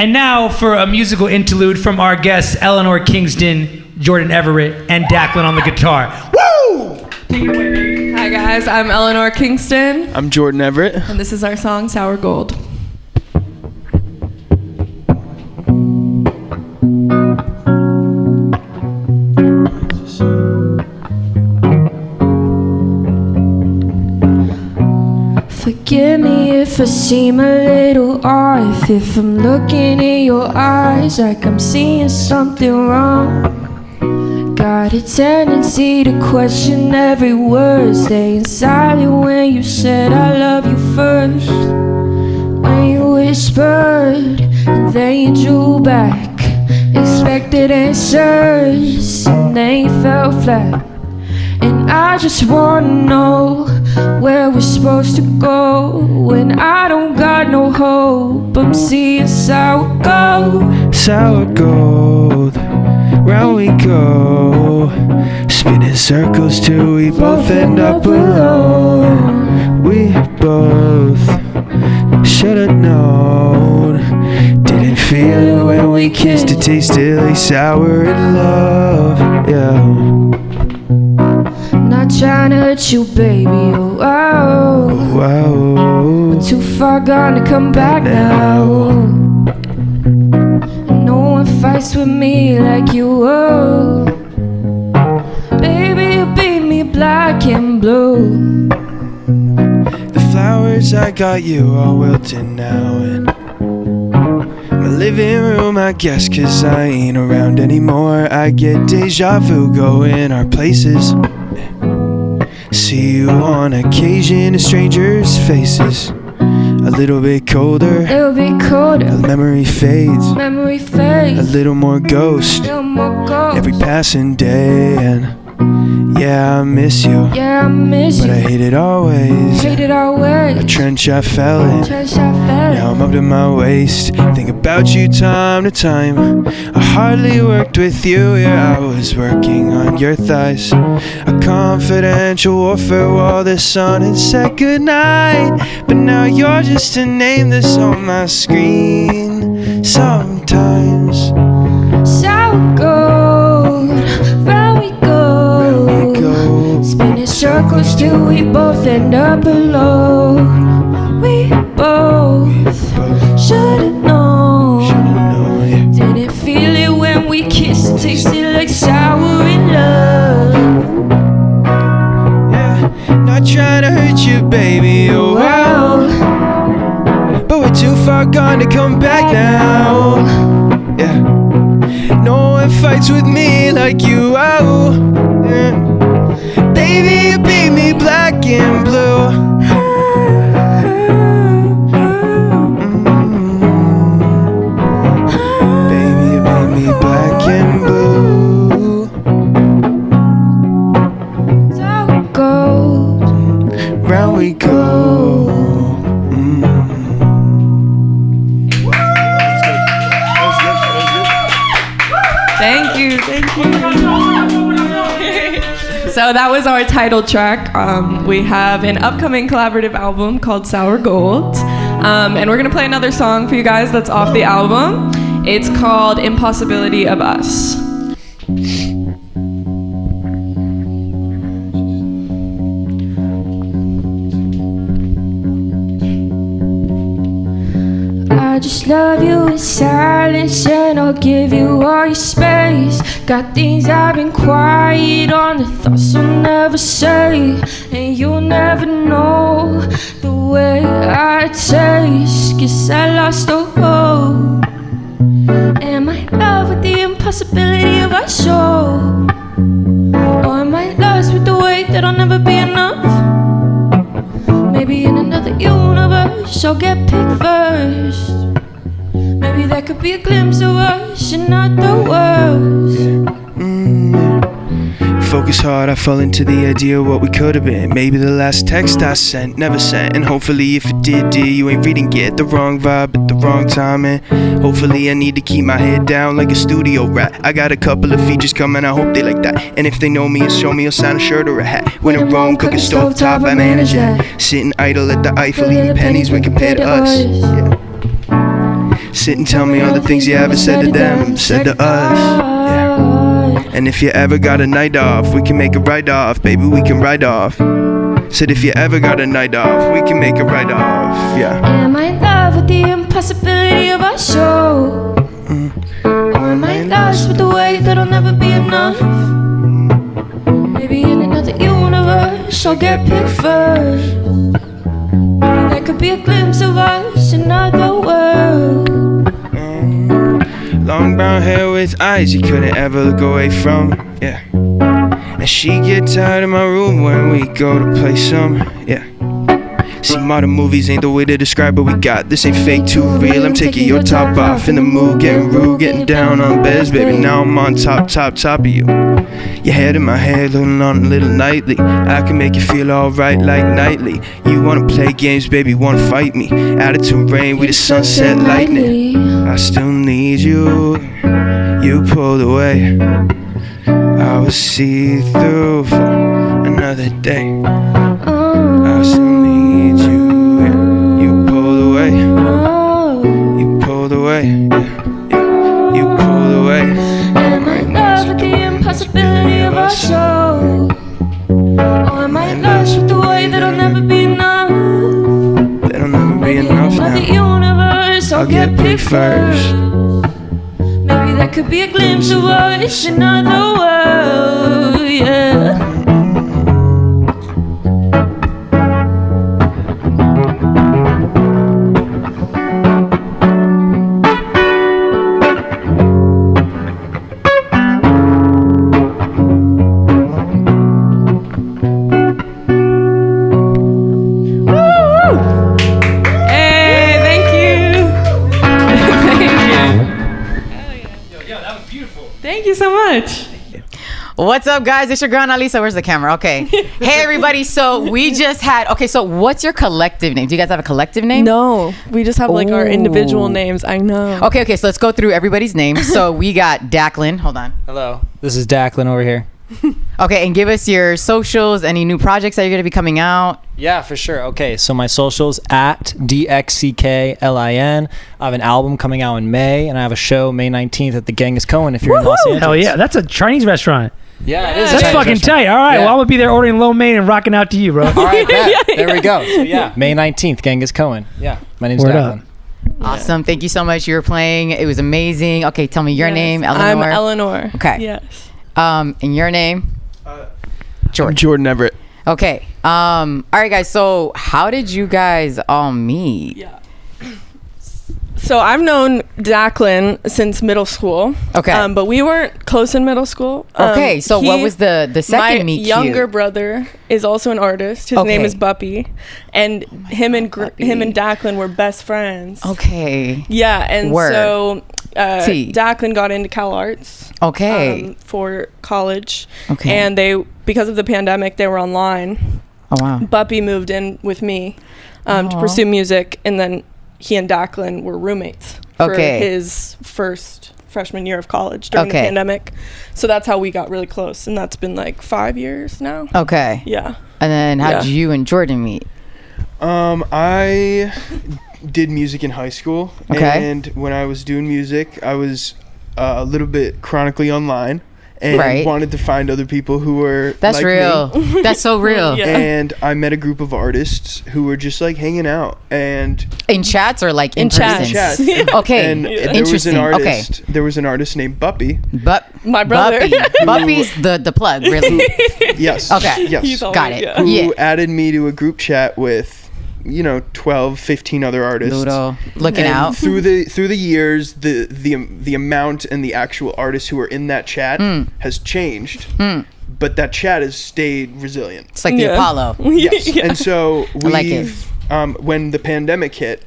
And now for a musical interlude from our guests, Eleanor Kingston, Jordan Everett, and Dacklin on the guitar. Woo! Take it away, baby. Hi guys, I'm Eleanor Kingston. I'm Jordan Everett. And this is our song, Sour Gold. Forgive me if I seem a little off, if I'm looking in your eyes like I'm seeing something wrong. Got a tendency to question every word, staying silent when you said I love you first. When you whispered and then you drew back, expected answers and then you fell flat. And I just wanna know where we're supposed to go when I don't got no hope. I'm seeing sour gold. Sour gold, round we go, spinning circles till we both end up alone. We both should've known, didn't feel it when we kissed, it tasted like sour in love, yeah. Not trying to hurt you, baby, oh, wow. Wow. We're too far gone to come back now. And no one fights with me like you will. Baby, you beat me black and blue. The flowers I got you are wilting now in my living room, I guess, 'cause I ain't around anymore. I get deja vu going our places. See you on occasion in strangers' faces. A little bit colder, the memory fades, a little more ghost, every passing day. And yeah, I miss you, but I hate it always. A trench I fell in, now I'm up to my waist. Think about you time to time. I hardly worked with you, yeah, I was working on your thighs. A confidential warfare while the sun had said goodnight. But now you're just a name that's on my screen. Sometimes sour gold, round we go, spinning circles till we both end up alone. We both should've known, didn't feel it when we kissed, it tasted like sour in love. Yeah, not trying to hurt you, baby, oh wow, but we're too far gone to come back now. Yeah, no one fights with me like you, oh, yeah. Baby, you beat me black and blue. Baby, you beat me black and blue. Sour gold, round we go. Thank you. So that was our title track. We have an upcoming collaborative album called Sour Gold. And we're gonna play another song for you guys that's off the album. It's called Impossibility of Us. I just love you in silence, and I'll give you all your space. Got things I've been quiet on, the thoughts I'll never say. And you'll never know the way I taste. Guess I lost all hope. Am I in love with the impossibility of us all? Or am I lost with the weight that I'll never be enough? Maybe in another universe I'll get picked first. Maybe that could be a glimpse of us and not the worst. Focus hard, I fall into the idea of what we could have been. Maybe the last text I sent, never sent. And hopefully if it did, dear, you ain't reading it. The wrong vibe at the wrong time. And hopefully I need to keep my head down like a studio rat. I got a couple of features coming, I hope they like that. And if they know me or show me, I'll sign a shirt or a hat. When in Rome, cooking stovetop, I manage that. Sitting idle at the Eiffel, eating pennies when compared to us. Yeah. Sit and tell me all the things you ever said to them, said to us. Yeah. And if you ever got a night off, we can make a ride off, baby, we can ride off. Said if you ever got a night off, we can make a ride off, yeah. Am I in love with the impossibility of our show? Or am I lost with the way that I'll never be enough? Maybe in another universe I'll get picked first. Maybe there could be a glimpse of us in another world. Long brown hair with eyes you couldn't ever look away from, yeah. And she get tired of my room when we go to play some, yeah. See, modern movies ain't the way to describe what we got. This ain't fake, too real. I'm taking your top off in the mood, getting rude, getting down on beds, baby. Now I'm on top of you. Your head in my hair, looking on a little nightly. I can make you feel alright like nightly. You wanna play games, baby, wanna fight me. Attitude rain, we the sunset lightning. I still need you. You pulled away. I was see through for another day. I still need you. Yeah. You pulled away. You pulled away. Yeah. You pulled away. Am I in love with the impossibility of our show? Or am I lost with the way that I'll never be enough? That'll never be enough now. Maybe in another universe I'll get picked first. Maybe there could be a glimpse of us in another world, yeah. Thank you so much. What's up, guys? It's your girl, Analisa. Where's the camera? Okay. Hey, everybody. So we just had... Okay, so what's your collective name? Do you guys have a collective name? No, we just have like our individual names. I know. Okay, so let's go through everybody's names. So we got Dacklin. Hold on. Hello. This is Dacklin over here. Okay, and give us your socials, any new projects that you're going to be coming out. Yeah, for sure. Okay, so my socials at DXCKLIN. I have an album coming out in May, and I have a show May 19th at the Genghis Cohen if you're in Los Angeles. Hell yeah, that's a Chinese restaurant. Yeah, it is. That's fucking tight. All right, well, I'm going to be there ordering lo mein and rocking out to you, bro. All right, there we go. So yeah, May 19th, Genghis Cohen. Yeah, my name's Dacklin. Awesome. Thank you so much. You were playing. It was amazing. Okay, tell me your name, Eleanor. I'm Eleanor. Okay. Yes. And your name? I'm Jordan Everett. Okay. All right, guys. So how did you guys all meet? Yeah. So I've known Dacklin since middle school. Okay. But we weren't close in middle school. Okay. So what was the second meet cute? My younger brother is also an artist. His name is Buppy, and him and Dacklin were best friends. Okay. Yeah, and so Dacklin got into Cal Arts. Okay. For college. Okay. And because of the pandemic, they were online. Oh wow. Buppy moved in with me to pursue music, and then he and Dacklin were roommates for his first freshman year of college during the pandemic. So that's how we got really close, and that's been like 5 years now. Okay. Yeah. And then how did you and Jordan meet? I did music in high school, and when I was doing music, I was a little bit chronically online. And wanted to find other people who were like real. Me. That's so real. Yeah. And I met a group of artists who were just like hanging out and in chats or like in person? Chats. Okay. And there was an artist named Buppy. My brother. Buppy's the plug, really. Yes. Okay. Yes. Got it. Who added me to a group chat with 12, 15 other artists. Ludo, looking out. Through the years, the amount and the actual artists who are in that chat has changed. But that chat has stayed resilient. It's like the Apollo. Yes. And so when the pandemic hit,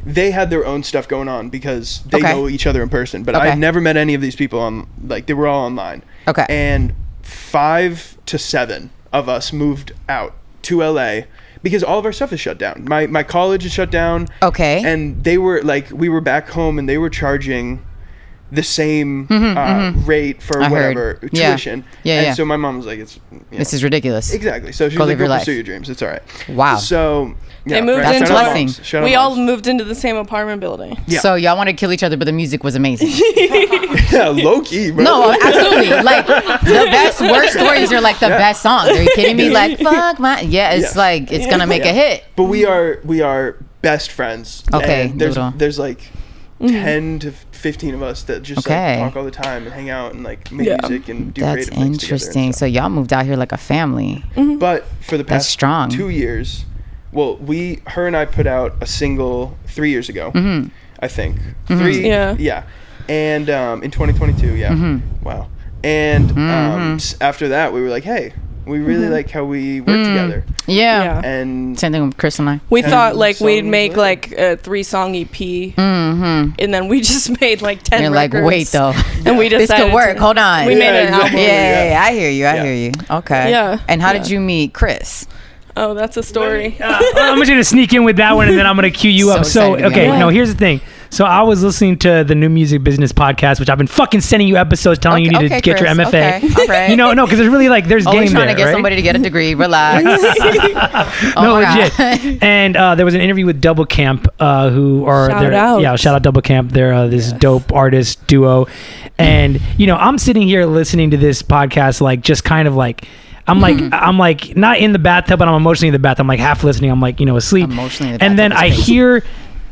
they had their own stuff going on because they know each other in person. But I've never met any of these people they were all online. Okay. And 5 to 7 of us moved out to LA because all of our stuff is shut down. My college is shut down. Okay. And they were we were back home and they were charging the same rate for whatever tuition. And so my mom was like, this is ridiculous. Exactly. So she was like, go pursue your dreams. It's all right. Wow. So they moved into we all moved into the same apartment building. Yeah. So y'all wanted to kill each other, but the music was amazing. Yeah, low key, bro. No, absolutely. Like the best worst stories are like the best songs. Are you kidding me? Like fuck my it's like it's gonna make a hit. But we are best friends. Okay. And there's like 10 to 15 of us that just like talk all the time and hang out and like make music and do creative things together. That's interesting. So y'all moved out here like a family. But for the past 2 years, well, her and I put out a single 3 years ago, I think. And in 2022, wow. And after that, we were like, hey, we really like how we work together. Yeah. And same thing with Chris and I. We thought like we'd make like a 3-song EP. And then we just made like 10 You're records. Like, wait though. And we decided this could work. Hold on. We made an album. Yeah, I hear you. I hear you. Okay. Yeah. And how did you meet Chris? Oh, that's a story. I'm just gonna sneak in with that one, and then I'm gonna cue you up. So, okay, no, here's the thing. So I was listening to the New Music Business podcast, which I've been fucking sending you episodes telling you need to get Chris, your MFA. Okay, all right. You know, no, because there's really like there's always game trying there, to get right? somebody to get a degree. Relax. No, legit. And there was an interview with Double Camp, who are shout out Double Camp. They're this dope artist duo, and you know I'm sitting here listening to this podcast like just kind of like. I'm like not in the bathtub, but I'm emotionally in the bathtub. I'm like half listening. I'm like, asleep. Emotionally in the bathtub. And then I hear,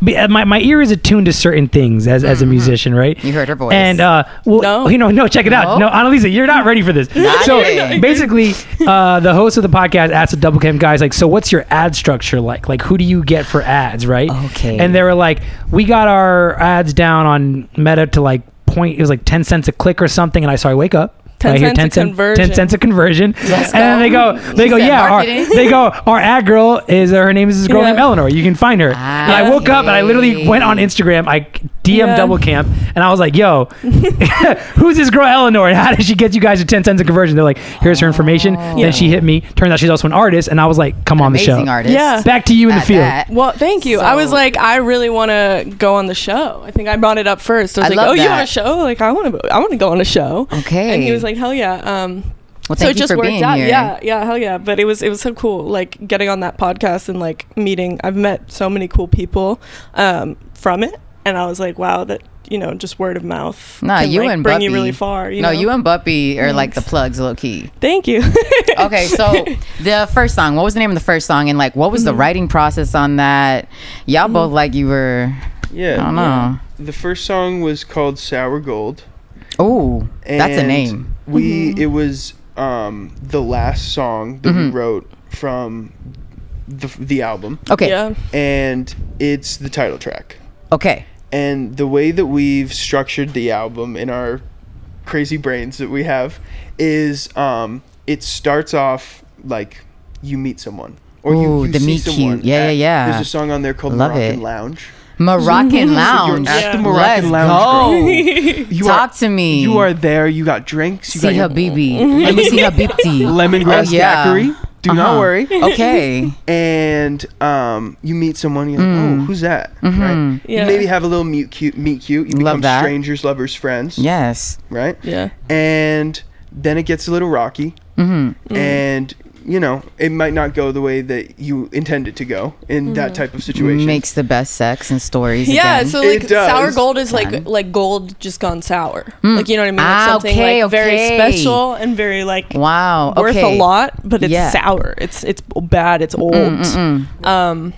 my ear is attuned to certain things as a musician, right? You heard her voice. And check it out. No, Analisa, you're not ready for this. So basically, the host of the podcast asked the Double Camp guys like, so what's your ad structure like? Like, who do you get for ads, right? Okay. And they were like, we got our ads down on Meta to like it was like 10 cents a click or something. And I wake up. 10 cents a conversion. And then they go, our ad girl is, her name is this girl named Eleanor. You can find her. And I woke up and I literally went on Instagram. I DM'd Double Camp and I was like, yo, who's this girl Eleanor? And how did she get you guys to 10 cents a conversion? They're like, here's her information. Then she hit me. Turns out she's also an artist. And I was like, come on the show. Amazing artist. Yeah. Back to you in the field. Well, thank you. I was like, I really want to go on the show. I think I brought it up first. I was like, you want a show? Like, I want to go on a show. Okay. And he was like, hell yeah. Well, thank you for being here. Yeah, hell yeah. But it was so cool, like getting on that podcast and like meeting. I've met so many cool people from it, and I was like, wow, that just word of mouth. Nah, can, you like, and bring Buppy, you really far. You and Buppy are like the plugs, low key. Thank you. Okay, so the first song. What was the name of the first song, and like what was the writing process on that? Y'all both like you were. Yeah. I don't know. The first song was called Sour Gold. Oh, that's a name. It was the last song that we wrote from the album. Okay. Yeah. And it's the title track. Okay. And the way that we've structured the album in our crazy brains that we have is it starts off like you meet someone or you the see meet someone. cute. Yeah. There's a song on there called Moroccan Lounge. Moroccan Lounge. So you're at the Moroccan Lounge, girl. Talk to me. You are there. You got drinks. You see her BB. Let me see her BB. Lemongrass daiquiri. Do not worry. Okay. And you meet someone. You're like, oh, who's that? Right. Yeah. You maybe have a little meet cute. You become strangers, lovers, friends. Yes. Right. Yeah. And then it gets a little rocky. And it might not go the way that you intend it to go in that type of situation. Makes the best sex and stories. Yeah, again. so like sour gold is like gold just gone sour. Like, you know what I mean? Like something very special and very like worth a lot, but it's sour. It's bad. It's old. And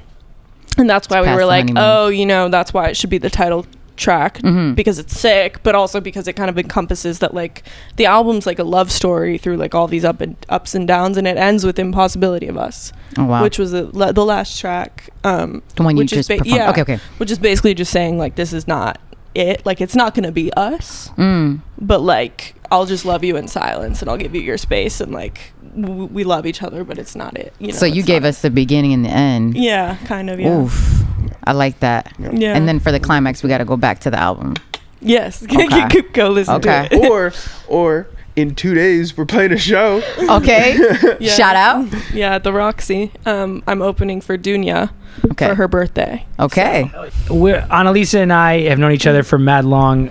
that's why we were like, that's why it should be the title track, because it's sick, but also because it kind of encompasses that like the album's like a love story through like all these ups and downs, and it ends with Impossibility of Us, which was the last track, the one you just performed. Okay, which is basically just saying like this is not it, like it's not gonna be us, but like I'll just love you in silence and I'll give you your space, and like we love each other, but it's not it, so you gave us the beginning and the end. Yeah, kind of. Oof, I like that. Yeah. And then for the climax we got to go back to the album. Yes. Go listen to it. Or in 2 days we're playing a show. Okay. Yeah. Shout out. Yeah, at the Roxy. I'm opening for Dunya for her birthday. Okay. So. Analisa and I have known each other for mad long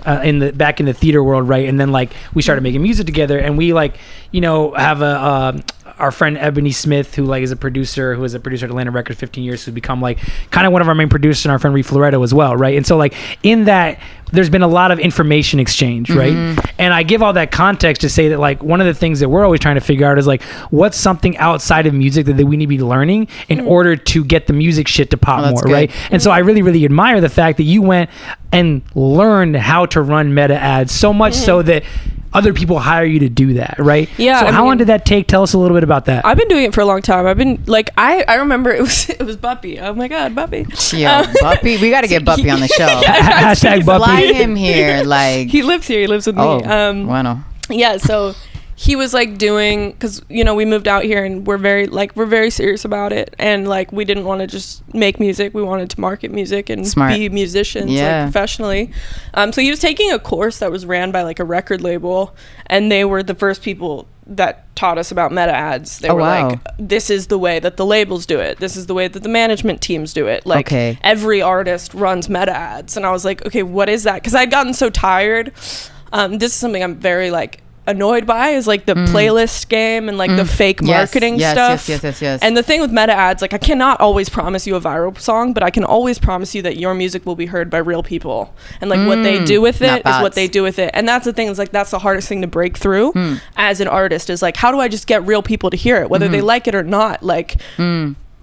back in the theater world, right? And then like we started making music together, and we like, you know, have our friend Ebony Smith, who like is a producer at Atlanta Records 15 years, who's become like kind of one of our main producers, and our friend Reed Floretto as well, right? And so like in that, there's been a lot of information exchange, right? And I give all that context to say that like one of the things that we're always trying to figure out is like what's something outside of music that we need to be learning in order to get the music shit to pop more, right? And so I really, really admire the fact that you went and learned how to run meta ads so much so that other people hire you to do that, right? Yeah. So how long did that take? Tell us a little bit about that. I've been doing it for a long time. I've been like, I remember it was Buppy. Oh my God, Buppy. Yo, Buppy. We got to get Buppy on the show. Hashtag Buppy. Fly him here. Like he lives here. He lives with me. Bueno. Yeah. So he was like doing, because you know we moved out here and we're very serious about it, and like we didn't want to just make music, we wanted to market music and be musicians like professionally. So he was taking a course that was ran by like a record label, and they were the first people that taught us about meta ads. They were like, this is the way that the labels do it, this is the way that the management teams do it, like every artist runs meta ads. And I was like, okay, what is that? Because I'd gotten so tired. This is something I'm very like annoyed by, is like the playlist game and like the fake marketing stuff. Yes. And the thing with meta ads, like I cannot always promise you a viral song, but I can always promise you that your music will be heard by real people, and like what they do with it is what they do with it. And that's the thing, is like that's the hardest thing to break through as an artist, is like how do I just get real people to hear it, whether they like it or not. Like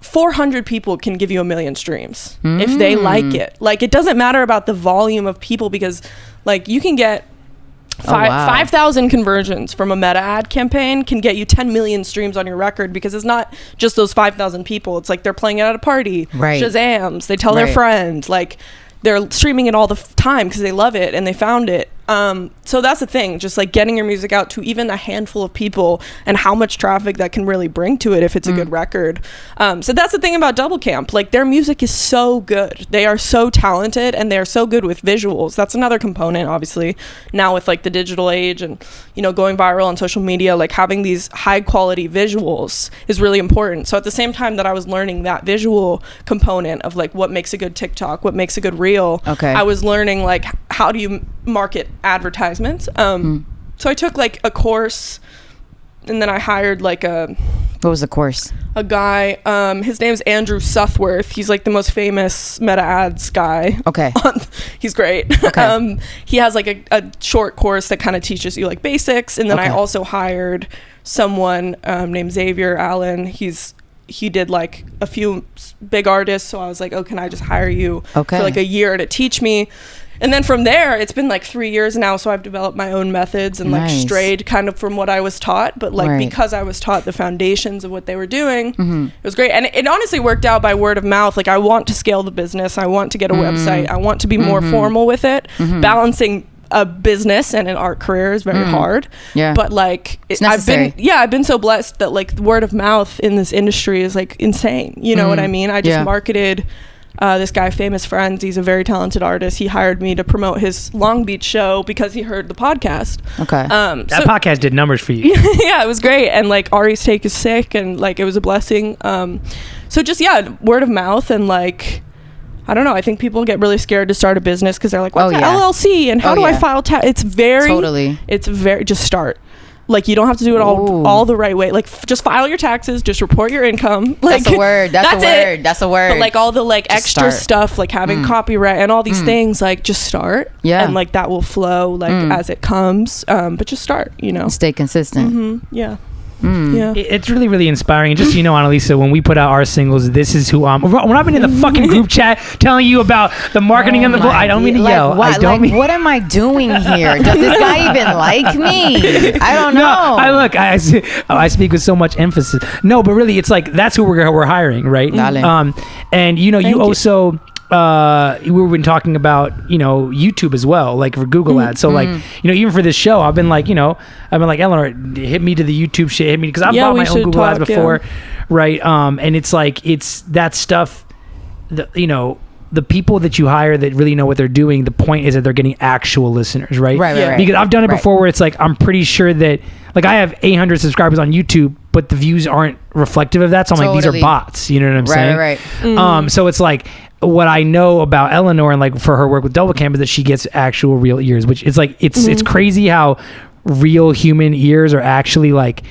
400 people can give you 1 million streams if they like it. Like it doesn't matter about the volume of people, because like you can get 5,000 conversions from a meta ad campaign can get you 10 million streams on your record, because it's not just those 5,000 people. It's like they're playing it at a party, Shazams, they tell their friends, like they're streaming it all the time because they love it and they found it. So that's the thing, just like getting your music out to even a handful of people, and how much traffic that can really bring to it if it's a good record. So that's the thing about Double Camp, like their music is so good, they are so talented, and they are so good with visuals. That's another component, obviously, now with like the digital age and, you know, going viral on social media, like having these high quality visuals is really important. So at the same time that I was learning that visual component of like what makes a good TikTok, what makes a good reel, I was learning like how do you market advertisements. So I took like a course, and then I hired like what was the course? A guy, his name's Andrew Southworth. He's like the most famous meta ads guy. He's great. He has like a short course that kind of teaches you like basics, and then I also hired someone named Xavier Allen. He did like a few big artists, so I was like, oh, can I just hire you for like a year to teach me? And then from there, it's been like 3 years now, so I've developed my own methods and like strayed kind of from what I was taught. But like because I was taught the foundations of what they were doing, it was great. And it honestly worked out by word of mouth. Like I want to scale the business. I want to get a website. I want to be more formal with it. Balancing a business and an art career is very hard. But like I've been so blessed that like the word of mouth in this industry is like insane. You know what I mean? I just marketed this guy, Famous Friends. He's a very talented artist. He hired me to promote his Long Beach show because he heard the podcast. That podcast did numbers for you. Yeah, it was great. And like Ari's take is sick, and like it was a blessing. So just word of mouth, and like I don't know, I think people get really scared to start a business because they're like, what's an LLC and how do I file tax? It's very just start. Like you don't have to do it all the right way. Like just file your taxes, just report your income. Like that's a word. That's a word. But like all the like just extra stuff, like having copyright and all these things, like just start. And like that will flow like as it comes. But just start, you know. Stay consistent. It's really, really inspiring. And just so you know, Analisa, when we put out our singles, this is who I'm. When I've been in the fucking group chat telling you about the marketing and the I don't mean to yell. What am I doing here? Does this guy even like me? I don't know. I speak with so much emphasis. No, but really, it's like that's who we're hiring, right? And you know, you also. We've been talking about, you know, YouTube as well, like for Google ads. So like, you know, even for this show, I've been like, Eleanor, hit me to the YouTube shit, hit me, because I've bought my own Google ads before, right? And it's like, it's that stuff that, you know, the people that you hire that really know what they're doing, the point is that they're getting actual listeners, right? Right. Because I've done it before where it's like, I'm pretty sure that, like, I have 800 subscribers on YouTube, but the views aren't reflective of that. So I'm like, these are bots. You know what I'm saying? Right. So it's like, what I know about Eleanor and like for her work with Double Cam is that she gets actual real ears, which it's like, it's crazy how real human ears are actually like,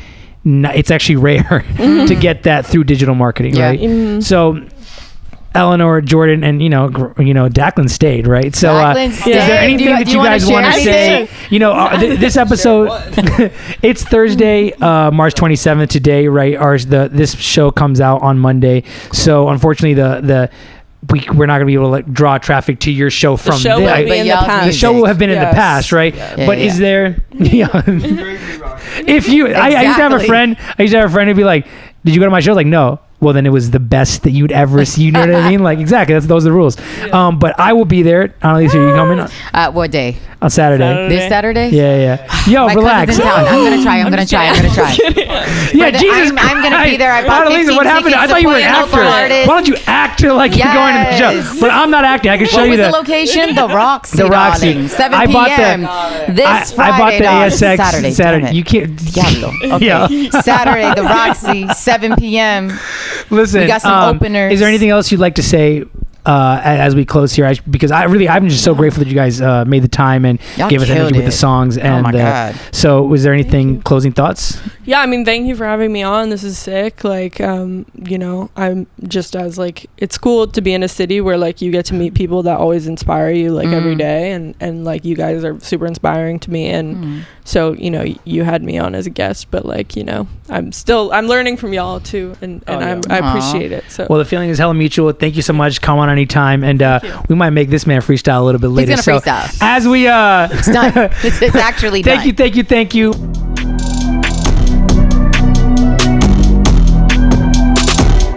it's actually rare to get that through digital marketing, right? So Eleanor, Jordan, and Dacklin stayed, right? So is there anything that you guys want to say? This episode, it's Thursday, March 27th today, right? This show comes out on Monday, so unfortunately we're not going to be able to like draw traffic to your show from the show will be in the past. The show will have been in the past, right? But is there? If you, I used to have a friend. Who'd be like, "Did you go to my show?" Like, no. Well, then it was the best that you'd ever see. You know what I mean? Like, exactly. Those are the rules. But I will be there. Analisa, are you coming? What day? On Saturday. This Saturday? Yeah. Yo, relax. I'm gonna try. Yeah, Jesus I'm gonna be there. I bought Analisa, what happened? I thought you were an actor. Why don't you act like you're going to the show? But I'm not acting. I can show you the location. The Roxy. The Roxy. Darling. 7 p.m. This Friday. I bought the ASX Saturday. You can't. Okay. Yeah. Saturday, the Roxy, 7 p.m. Listen, we got some openers. Is there anything else you'd like to say as we close here? Because I'm just so grateful that you guys made the time and gave us energy with the songs. And oh my God. So was there anything, closing thoughts? Yeah, I mean, thank you for having me on. This is sick. Like, I'm just as like, it's cool to be in a city where like you get to meet people that always inspire you like every day. And like you guys are super inspiring to me. And so, you had me on as a guest, but like, I'm learning from y'all too. And I appreciate it. So, well, the feeling is hella mutual. Thank you so much. Come on anytime. And we might make this man freestyle a little bit later. He's gonna freestyle. As we, it's done. It's actually done. Thank you.